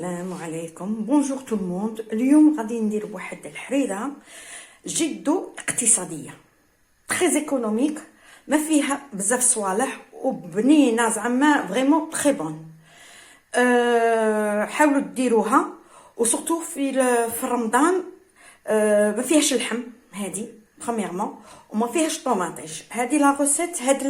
السلام عليكم. بونجور تو الموند. اليوم غادي ندير واحد الحريره جد اقتصاديه تري ايكونوميك، ما فيها بزاف صوالح وبنينه زعما فريمون تري بون. حاولوا ديروها وسورتو في رمضان. ما فيهاش اللحم هذه برومييرمون، وما فيهاش طوماطيش. هذه لا روسيت، هاد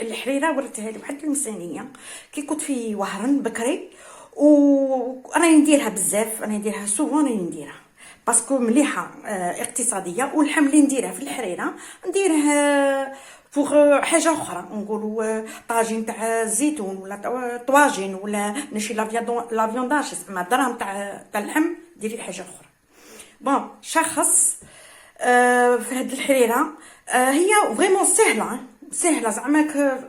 الحريره وريتها لي واحد المسانيه كي كنت في وهران بكري، وراني نديرها بزاف، راني نديرها سوفون، راني نديرها باسكو مليحه اقتصاديه. واللحم اللي نديرها في الحريره نديرها بوغ حاجه اخرى، نقولوا طاجين تاع الزيتون ولا طواجين ولا نشي لا فيونداج، زعما دراهم تاع اللحم ديري حاجه اخرى. بون شخص في هاد الحريره هي فريمون سهله زعما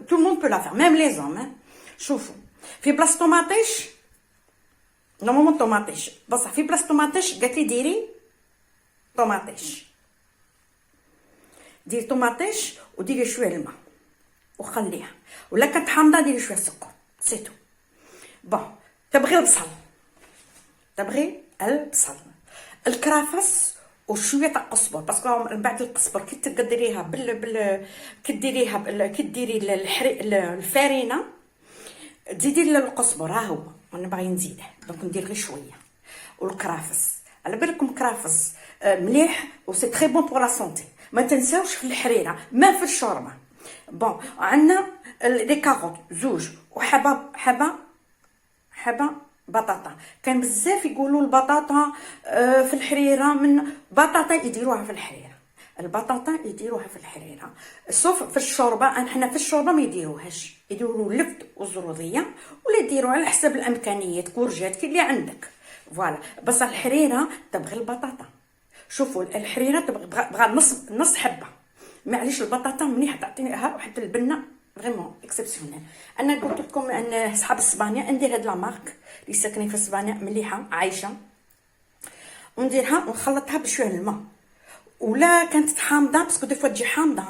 تو الموند بو لا فير، ميم لي زوم. شوفوا في بلاصه طوماطيش، نورمالمون طوماطيش، بصح في بلاصه طوماطيش قالت لي ديري طوماطيش، ديري طوماطيش وديري شويه الماء وخليها، ولا كانت حامضه ديري شويه سكر، سيتو. بون تبغي البصل، الكرافس وشويه تاع القزبر، باسكو من بعد القزبر كي تقدريها كي ديري الفارينه تزيدي القزبر. ها هو انا باغي نزيده، دونك ندير غير شويه. والكرافس على بالكم كرافس مليح و سي تري بون بور لا سونتي. ما تنساوش في الحريره ما في الشوربه. بون عندنا لي كاروت زوج، وحبه بطاطا. كان بزاف يقولوا البطاطا في الحريره، من بطاطا يديروها في الحريره، البطاطا يديروها في الحريره، سوف في الشوربه. احنا في الشوربه ما يديروهاش، يديروا اللفت والزروديه، ولا يديروا على حسب الامكانيات كورجات كي اللي عندك. فوالا بصح الحريره تبغي البطاطا. شوفوا الحريره تبغى نص حبه، معليش البطاطا مليحه تعطيها واحد البنه فريمون اكسبسيونيل. انا قلت لكم ان صحاب اسبانيا ندير هاد لا مارك اللي ساكنين في اسبانيا مليحه عايشه، ونديرها ونخلطها بشويه الماء. ولا كانت حامضه باسكو دي فوا تجي حامضه،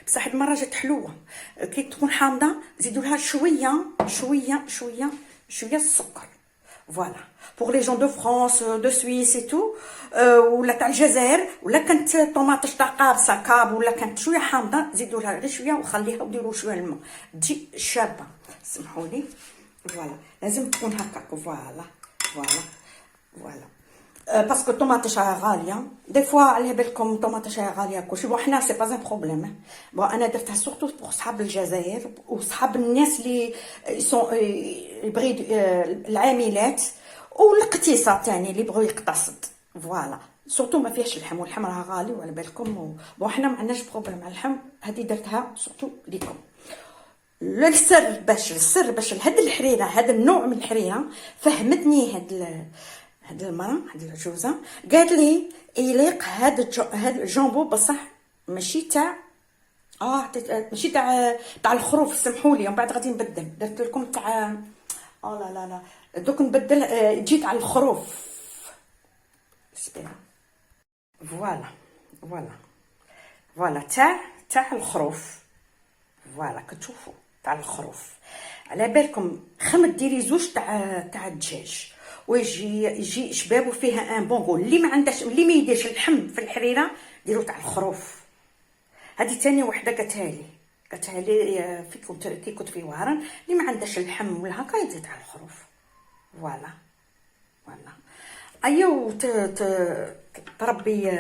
بصح هاد المره جات حلوه. كي تكون حامضه زيدوا لها شويه السكر. فوالا بوغ لي جون دو فرانس دو سويس اي تو، ولا تاع الجزائر، ولا كانت طوماطيش تاع قابصه كاب، ولا كانت شويه حامضه زيدوا لها غير شويه وخليها وديروا شويه الماء، تجي شابه. سمحوا لي. فوالا لازم تكون هكاك. فوالا باسكو الطوماطيش غاليه دي فوا، على بالكم الطوماطيش غاليه كلشي. بون حنا سي با ان بروبليم. بون انا درتها سورتو بوغ صحاب الجزائر وصحاب الناس اللي سون يبغي العاملات والاقتصاد تاني اللي بغوا يقتصد. فوالا سورتو ما فيهش اللحم، واللحم راه غالي وعلى بالكم. بون حنا ما عندناش بروبليم على اللحم، هذه درتها سورتو ليكم. السر باش هاد الحريره، هذا النوع من الحريره فهمتني هاد المراه، هاد العجوزه قالت لي يليق هاد الجامبو، بصح ماشي تاع ماشي تاع الخروف. سمحوا لي، ومن بعد غادي نبدل. درت لكم تاع لا دوك نبدل، جيت على الخروف. سبيرا فوالا تاع الخروف. فوالا كتشوفوا تاع الخروف. على بالكم ديري زوج تاع الدجاج، ويجي شباب وفيها ان بونغو. اللي ما يديرش اللحم في الحريره ديروا تاع الخروف. هذه ثاني وحده قالتها لي كي كنت في وهران، اللي ما عندهاش اللحم ولا هكا يدير تاع الخروف. فوالا ايوا تربي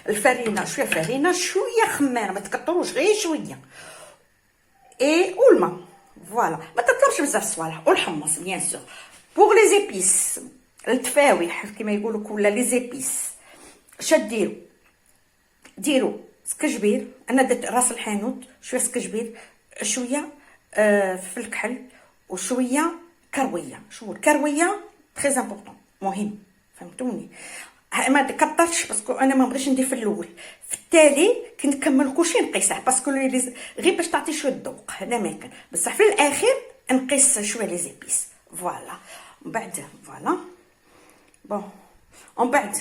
الفرينه شويه، فرينه شويه خمانه، ما تكثروش غير شويه، والماء. فوالا ما تطلبش بزاف صوالح، والحمص بيان سور. بوغ لي زيبيس، التفاوح كما يقولوا، ولا لي زيبيس، ديروا سكجبير. انا درت راس الحانوت، شويه سكجبير، شويه فلفل كحل، وشويه كرويه. شوفوا الكرويه تري امبورطون، مهم، فهمتوني؟ ما كثرتش باسكو انا ما بغيتش ندير في الاول، في التالي كي نكمل كلشي نقيسه باسكو غير باش تعطي شويه الذوق، هذا ما كان. بصح في الاخير نقيس شويه لي زيبيس. فوالا من بعد فوالا بون ومن بعد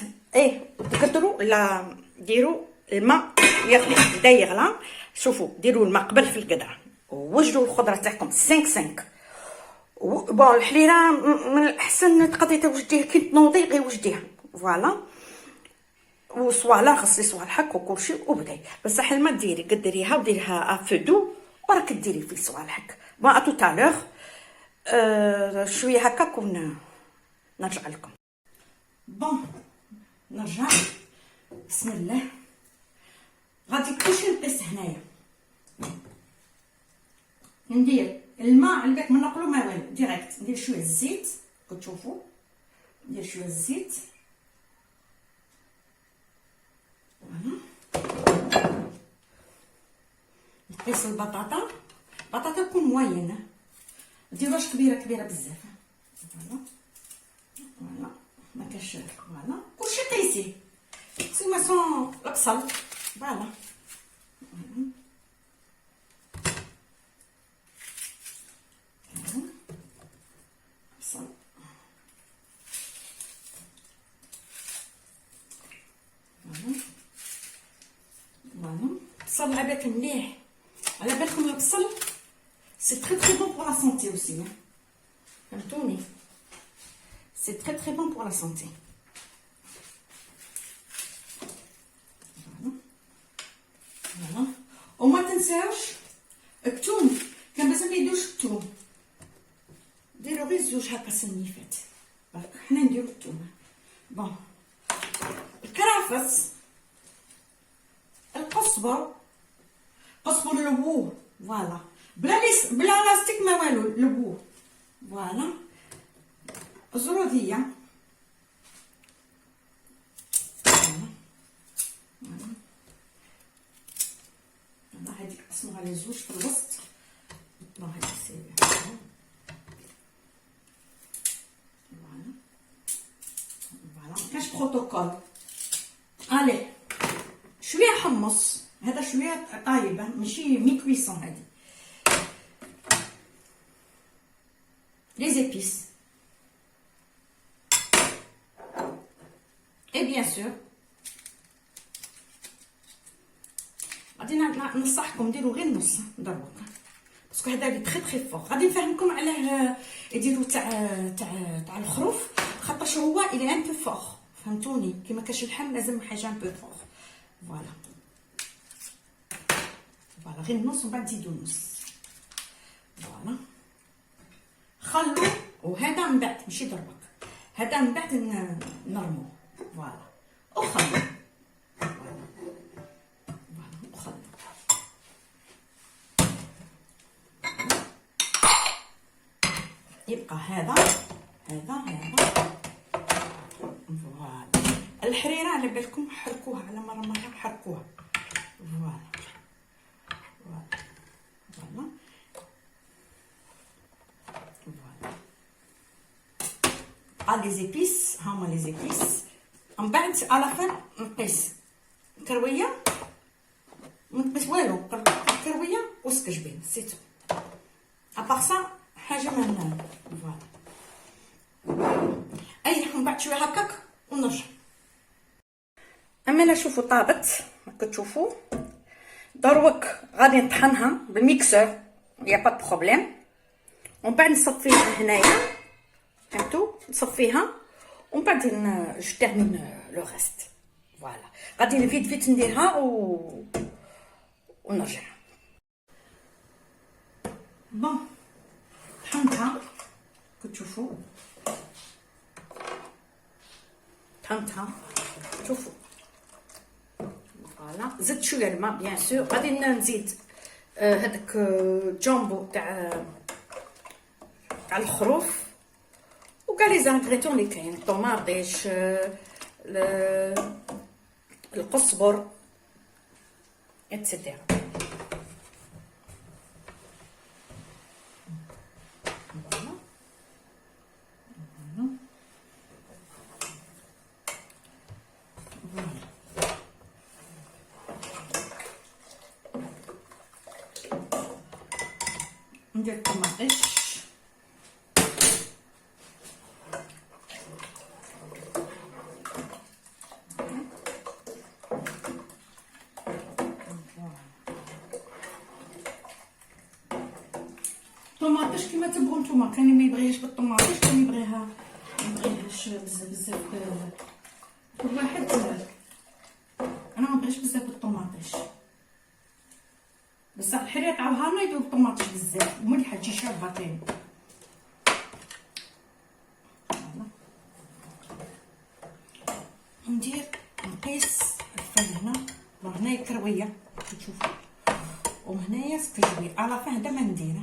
تقدروا لا ديروا الماء بدا يغلى. شوفوا ديروا الماء قبل في القدره، ووجدوا الخضره تاعكم 5 بون الحليره من الاحسن تقدري توجديها كي تنوضي غير وجديها فوالا، وصوالح غسلي صوالحك وكلشي وبداي. بصح ما ديري قدريها وديريها افو دو وراك ديري في صوالحك. بون ا تو تالور شويه هكاك نرجع لكم. بون نرجع. بسم الله. غادي كلشي نقيس هنايا. ندير الماء على بالك ما نقلو ما والو ديريكت. ندير شويه الزيت كتشوفوا، ندير شويه الزيت نقيس البطاطا. البطاطا تكون موينه، مديروهاش كبيره بزاف. فوالا ما كاش فوالا كلشي قيسيه سيما سون البصل. فوالا بصل فوالا بصل على بالك مليح. على بالكم البصل سي تري تري بون بور لا سونتي اوسي، فهمتوني؟ سي تري تري بون بور لا سونتي. فوالا وما تنساوش الثوم، كان بس ما يدوش الثوم، ديروا غير زوج هكا سنيفات. حنا نديرو الثوم. بون الكرافس، القزبر، قزبر لبوه فوالا بلا لاستيك ما والو لبوه فوالا. الزروديه فوالا هذيك قسموها لي زوج في الوسط. الله يسير فوالا فوالا مكاش بروتوكول. الي شويه حمص، هذا شويه طايبه ماشي مي كويسون. هذه لي زيبيس اي بيان سور. غادي ننصحكم ديروا غير نص دروك باسكو هذا لي تري تري فور. غادي نفهمكم علاه يديروا تاع الخروف، خاطرش هو الى ان بو فور، فهمتوني؟ كيما كاش اللحم لازم حاجه ان بو فور. فوالا فوالا غير نص ومن بعد زيدوا نص. فوالا خلو. وهذا من بعد ماشي دروك، هذا من بعد نرمو. فوالا وخلو. فوالا وخلو. يبقى هذا فوالا. الحريره على بالكم حركوها على مره حركوها. فوالا فوالا فوالا. لي زيبيس هما لي زيبيس. من بعد على فين نقيس كرويه، ما نقيس والو، كرويه وسكجبين سيتو. ابار سا حاجه ما فوالا. اي من بعد شويه هكاك ونرجع. اما لا شوفوا طابت كتشوفوا دروك غادي نطحنها بالميكسور يا با بروبليم، ومن بعد نصفيها هنايا فهمتوا، نصفيها ومن بعد جو تيرمين لو ريست. فوالا غادي فيت نديرها ونرجع. بون طحنتها كتشوفوا، طحنتها شوفوا. فوالا زدت شويه الماء بيان سور. غادي نزيد هذاك جامبو تاع الخروف وكاع لي زانغريتون اللي كاين، الطوماطيش، القزبر اتسيتيرا. ندير الطماطيش طوماطيش كيما تبغوا نتوما، كاين ما يبغيهاش بالطوماطيش، كاين يبغيها ما يبغيهاش بزاف كل واحد. انا ما بغيتش بزاف بالطوماطيش، بصح الحريره تاع الهارنا يديروا بالطوماطيش بزاف ومليحه تجي شابه تاني. ندير نقيس الفرينه هنايا كرويه تشوفوا، وهنايا سكجوي على فهدا ما نديره.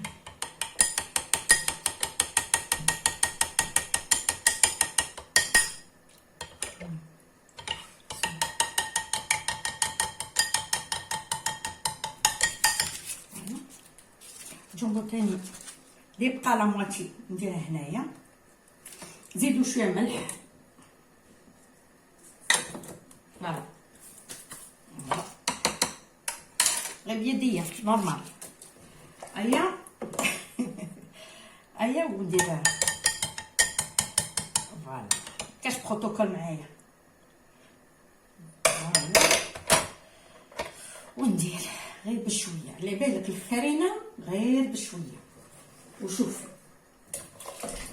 جنبو تاني اللي بقى لا مواتي نديرها هنايا. زيدوا شويه ملح، فوالا غير بيديا نورمال. ايا ايا ونديرها فوالا كاش بروتوكول معايا. فوالا وندير غير بشويه، على بالك الفرينه غير بشويه. وشوفي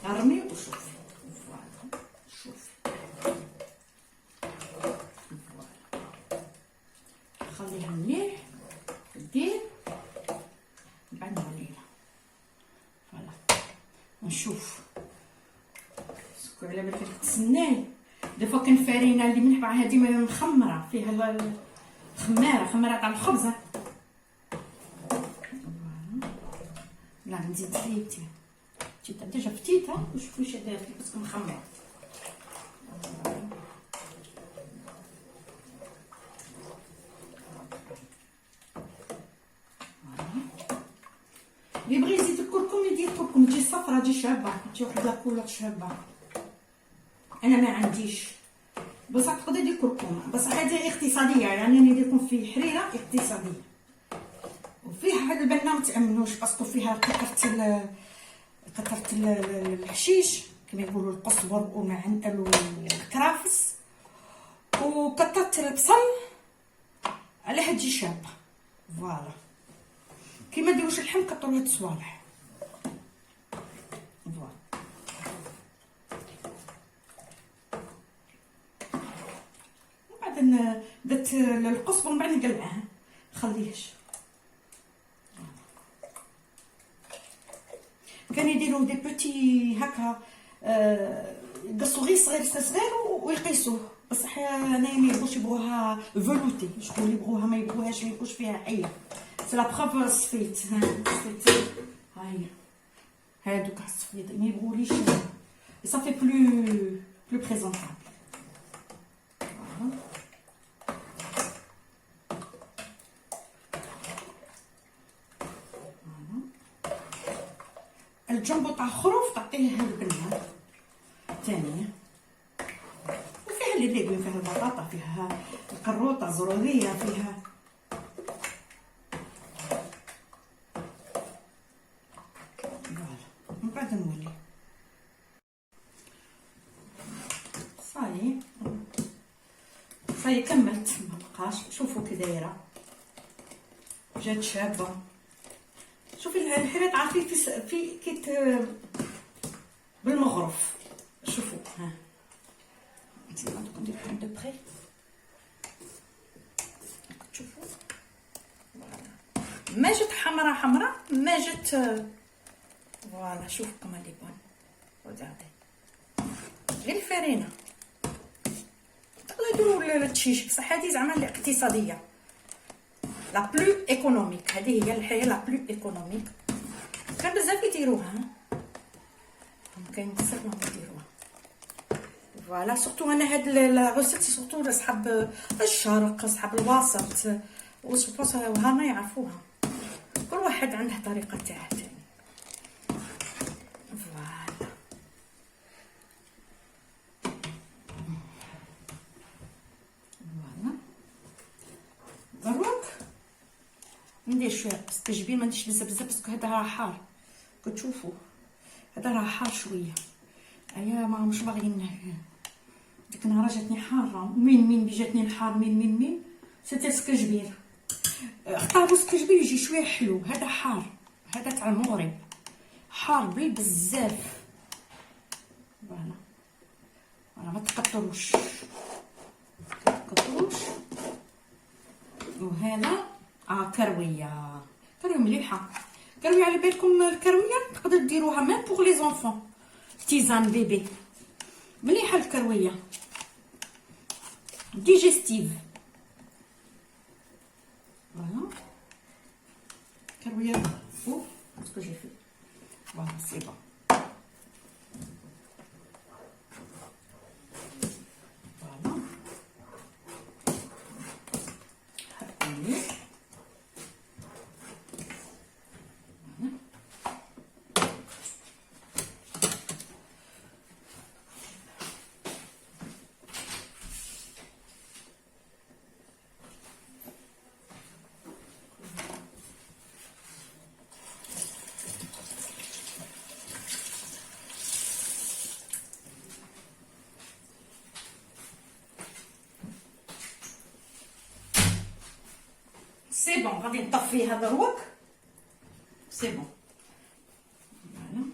ارمي وشوفي، فوالا شوفي فوالا خليها مليح دير بعد عليها. فوالا نشوف سكو على بالك تسناي دي فوا كان فرينه اللي من بعد هذه مخمره فيها خماره تاع الخبزه. لا نزيد فيتي تيتا ديجا فتيته وشوفوا واش داير باسكو مخمر. اللي بغى يزيد الكركم يدير كركم، تجي صفرا تجي شابه، تجي واحد لا كولور شابه. انا ما عنديش بصح تقدر دير كركم، بصح هذه اقتصاديه، يعني انا نديركم في حريره اقتصاديه. وفيها هاد البنه ما تامنوش باسكو فيها قطره الحشيش كما يقولوا القزبر والمعنقل والكرافس، وقطره البصل عليها تجي شابه. فوالا كيما ديروش اللحم كطروا هاد الصوالح. فوالا وبعد درت القزبر من بعد نقلعها نخليهش. كان يديروا دي بوتي هكا يقصوا غير صغير ويقيسوه، بصح انايا ما يبغوش يبغوها فولوتي، شكون اللي يبغوها ما يبغوهاش، ما يبغوش فيها عيا. سي لا بروف صفيت هاي هادوك الصفيت ما يبغوليش صافي بلو بريزونطابل. الجنبو تاع الخروف تعطيه هاد البنه ثانيه، وفيها اللي ليغوم، فيها البطاطا، فيها الكروطه الزروديه، فيها فوالا. من بعد نولي صاي كملت ما بقاش. شوفوا كي دايره جات شابه. شوفي الحريره عارفين في كيت بالمغرف. شوفوا ها انت عندكم ندير لكم دو بري تشوفوا ما جات حمراء ما جات. فوالا شوفوا كما لي بون. رجعتي غير الفرينه تقدروا يديروا التشيش، بصح هذه زعما الاقتصاديه لا بلو ايكونوميك. هذه هي الحياه لا بلو ايكونوميك. كان بزاف يديروها، كاين بزاف ما يديروها. فوالا سورتو انا هاد لا روسيت سورتو لصحاب الشرق، صحاب الوسط، وسبوس وهانا يعرفوها. كل واحد عنده طريقه تاعه تاني. فوالا دروك ندير شويه استجبين، ما نديرش بزاف باسكو هذا راه حار. كتشوفوا هذا راه حار شويه. ايا ما مش باغيين. ديك النهار جاتني حاره من جاتني الحار من سيتي سكجبير. اختاروا سكجبير يجي شويه حلو. هذا حار، هذا تاع المغرب، حار بزاف. فوالا ما تقطروش وهذا كرويه مليحه. كرويه على بالكم الكرويه تقدر ديروها ميم بوغ لي زونفون، تيزان بيبي مليحه الكرويه ديجيستيف. فوالا كرويه فوق اسكو جي في فوالا سي بون. سي بون غادي نطفي هذا دروك. سي بون. فوالا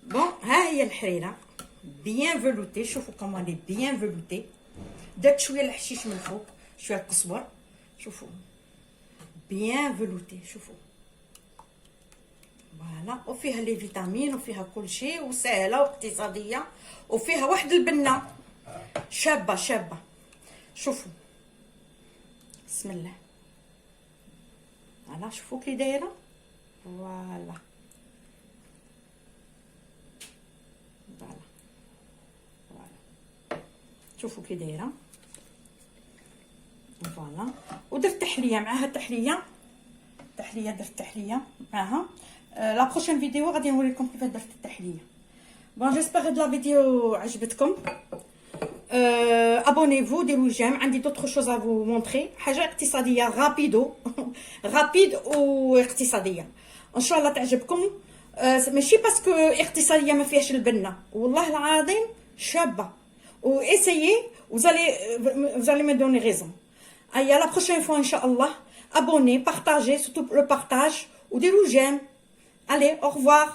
بون ها هي الحريره بيان فلوتي. شوفوا كومون لي بيان فلوتي. درت شويه الحشيش من الفوق، شويه القزبر. شوفوا بيان فلوتي. شوفوا فوالا وفيها لي فيتامين وفيها كل شيء وسهله واقتصاديه وفيها واحد البنه شابه. شوفوا بسم الله. فوالا شوفوا كي دايره. فوالا شوفوا كي دايره. فوالا ودرت تحليه معاها. تحليه درت تحليه معاها. لا بروشين فيديو غادي نوريكم كيفاش درت التحليه. بون جيسبر هاد لا فيديو عجبتكم. ابونيفو ديروا جيم. عندي دوطخ شوز ا فو مونطري، حاجه اقتصاديه رابيدو رابيد واقتصاديه ان شاء الله تعجبكم. ماشي باسكو اقتصاديه ما فيهاش البنه، والله العظيم شابه. و essayez vous allez me donner raison. À la prochaine fois inchallah. Abonnez, partagez, surtout le partage ou des j'aime. Allez, au revoir.